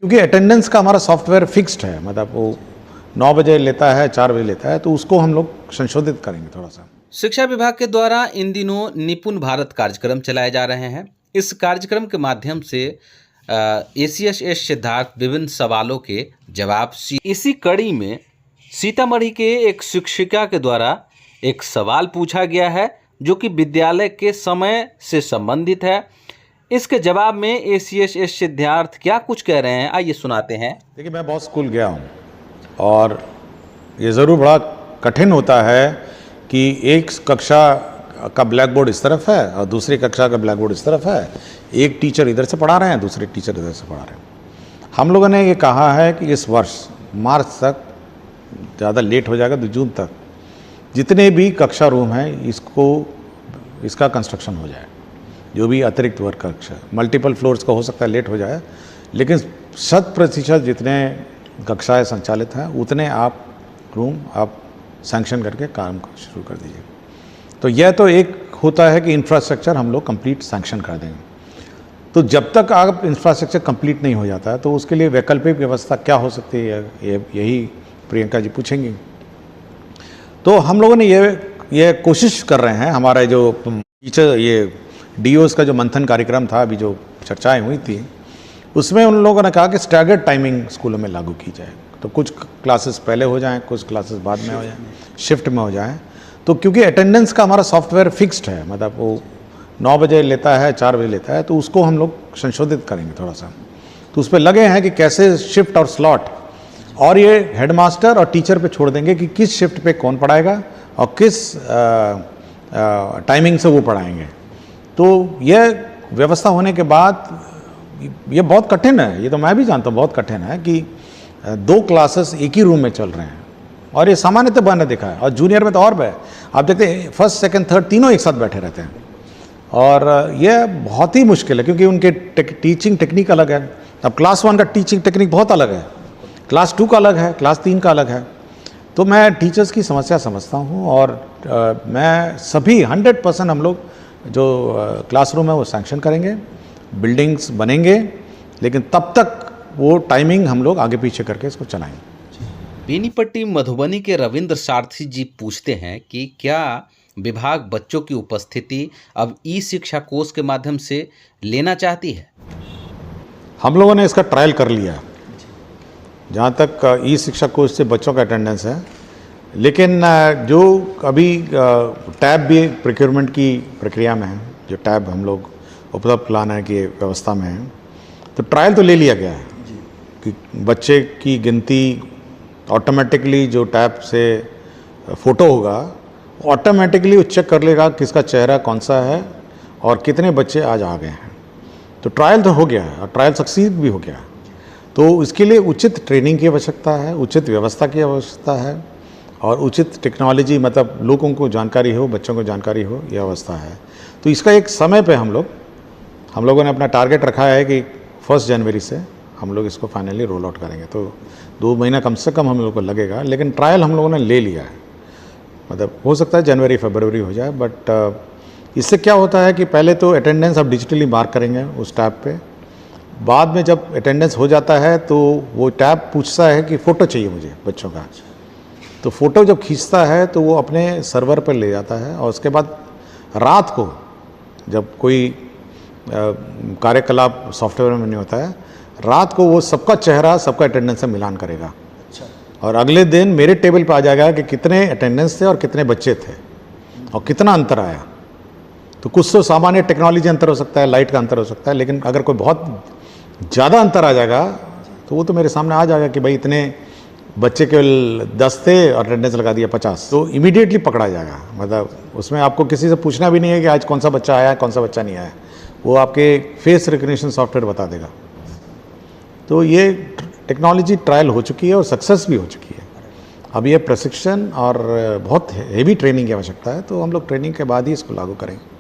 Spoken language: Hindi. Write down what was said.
क्योंकि अटेंडेंस का हमारा सॉफ्टवेयर फिक्स्ड है, मतलब वो 9 बजे लेता है, 4 बजे लेता है, तो उसको हम लोग संशोधित करेंगे थोड़ा सा। शिक्षा विभाग के द्वारा इन दिनों निपुण भारत कार्यक्रम चलाए जा रहे हैं। इस कार्यक्रम के माध्यम से ACSS सिद्धार्थ विभिन्न सवालों के जवाब इसी कड़ी में सीतामढ़ी के एक शिक्षिका के द्वारा एक सवाल पूछा गया है जो कि विद्यालय के समय से संबंधित है। इसके जवाब में ACSS सिद्धार्थ क्या कुछ कह रहे हैं, आइए सुनाते हैं। देखिए, मैं बहुत स्कूल गया हूँ और ये ज़रूर बड़ा कठिन होता है कि एक कक्षा का ब्लैक बोर्ड इस तरफ है और दूसरी कक्षा का ब्लैक बोर्ड इस तरफ है। एक टीचर इधर से पढ़ा रहे हैं, दूसरे टीचर इधर से पढ़ा रहे हैं। हम लोगों ने ये कहा है कि इस वर्ष मार्च तक, ज़्यादा लेट हो जाएगा तो जून तक, जितने भी कक्षा रूम हैं इसका कंस्ट्रक्शन हो जाए। जो भी अतिरिक्त वर्ग कक्षा, मल्टीपल फ्लोर्स का हो सकता है लेट हो जाए, लेकिन 100% जितने कक्षाएं संचालित हैं उतने आप रूम आप सैंक्शन करके काम शुरू कर दीजिए। तो यह तो एक होता है कि इंफ्रास्ट्रक्चर हम लोग कंप्लीट सैंक्शन कर देंगे। तो जब तक आप इंफ्रास्ट्रक्चर कंप्लीट नहीं हो जाता है तो उसके लिए वैकल्पिक व्यवस्था क्या हो सकती है, यही प्रियंका जी पूछेंगी। तो हम लोगों ने ये कोशिश कर रहे हैं। हमारा जो टीचर ये DOs का जो मंथन कार्यक्रम था, अभी जो चर्चाएं हुई थी, उसमें उन लोगों ने कहा कि स्टैगर्ड टाइमिंग स्कूलों में लागू की जाए। तो कुछ क्लासेस पहले हो जाएं, कुछ क्लासेस बाद में हो जाएं, शिफ्ट में हो जाएं। तो क्योंकि अटेंडेंस का हमारा सॉफ्टवेयर फिक्स्ड है, मतलब वो 9 बजे लेता है, 4 बजे लेता है, तो उसको हम लोग संशोधित करेंगे थोड़ा सा। तो उस पर लगे हैं कि कैसे शिफ्ट और स्लॉट, और ये हेडमास्टर और टीचर पे छोड़ देंगे कि किस शिफ्ट पे कौन पढ़ाएगा और किस टाइमिंग से वो पढ़ाएंगे। तो यह व्यवस्था होने के बाद ये बहुत कठिन है, ये तो मैं भी जानता हूँ बहुत कठिन है कि 2 क्लासेस एक ही रूम में चल रहे हैं, और ये सामान्यतः मैंने देखा है। और जूनियर में तो और भी, आप देखते हैं फर्स्ट सेकंड थर्ड तीनों एक साथ बैठे रहते हैं, और यह बहुत ही मुश्किल है क्योंकि उनके टीचिंग टेक्निक अलग है। अब क्लास 1 का टीचिंग टेक्निक बहुत अलग है, क्लास 2 का अलग है, क्लास 3 का अलग है। तो मैं टीचर्स की समस्या समझता हूँ, और मैं सभी 100% हम लोग जो क्लासरूम है वो सैंक्शन करेंगे, बिल्डिंग्स बनेंगे, लेकिन तब तक वो टाइमिंग हम लोग आगे पीछे करके इसको चलाएंगे। बेनीपट्टी मधुबनी के रविंद्र सारथी जी पूछते हैं कि क्या विभाग बच्चों की उपस्थिति अब ई-शिक्षा कोष के माध्यम से लेना चाहती है? हम लोगों ने इसका ट्रायल कर लिया जहाँ तक ई-शिक्षा कोष से बच्चों का अटेंडेंस है, लेकिन जो अभी टैब भी प्रोक्योरमेंट की प्रक्रिया में है, जो टैब हम लोग उपलब्ध लाने की व्यवस्था में है, तो ट्रायल तो ले लिया गया है कि बच्चे की गिनती ऑटोमेटिकली जो टैब से फ़ोटो होगा ऑटोमेटिकली वो चेक कर लेगा किसका चेहरा कौन सा है और कितने बच्चे आज आ गए हैं। तो ट्रायल तो हो गया है और ट्रायल सक्सीड भी हो गया। तो इसके लिए उचित ट्रेनिंग की आवश्यकता है, उचित व्यवस्था की आवश्यकता है, और उचित टेक्नोलॉजी, मतलब लोगों को जानकारी हो, बच्चों को जानकारी हो, यह अवस्था है। तो इसका एक समय पे हम लोगों ने अपना टारगेट रखा है कि 1 जनवरी से हम लोग इसको फाइनली रोल आउट करेंगे। तो 2 महीना कम से कम हम लोग को लगेगा, लेकिन ट्रायल हम लोगों ने ले लिया है। मतलब हो सकता है जनवरी फरवरी हो जाए, बट इससे क्या होता है कि पहले तो अटेंडेंस आप डिजिटली मार्क करेंगे उस टैब पे। बाद में जब अटेंडेंस हो जाता है तो वो टैब पूछता है कि फ़ोटो चाहिए मुझे बच्चों का। तो फ़ोटो जब खींचता है तो वो अपने सर्वर पर ले जाता है, और उसके बाद रात को जब कोई कार्यकलाप सॉफ्टवेयर में नहीं होता है, रात को वो सबका चेहरा सबका अटेंडेंस से मिलान करेगा। और अगले दिन मेरे टेबल पे आ जाएगा कि कितने अटेंडेंस थे और कितने बच्चे थे और कितना अंतर आया। तो कुछ तो सामान्य टेक्नोलॉजी अंतर हो सकता है, लाइट का अंतर हो सकता है, लेकिन अगर कोई बहुत ज़्यादा अंतर आ जाएगा तो वो तो मेरे सामने आ जाएगा कि भाई इतने बच्चे केवल 10 थे और अटेंडेंस लगा दिया 50, तो इमीडिएटली पकड़ा जाएगा। मतलब उसमें आपको किसी से पूछना भी नहीं है कि आज कौन सा बच्चा आया है, कौन सा बच्चा नहीं आया, वो आपके फेस रिकग्निशन सॉफ्टवेयर बता देगा। तो ये टेक्नोलॉजी ट्रायल हो चुकी है और सक्सेस भी हो चुकी है। अब ये प्रशिक्षण और बहुत हेवी ट्रेनिंग की आवश्यकता है, तो हम लोग ट्रेनिंग के बाद ही इसको लागू करेंगे।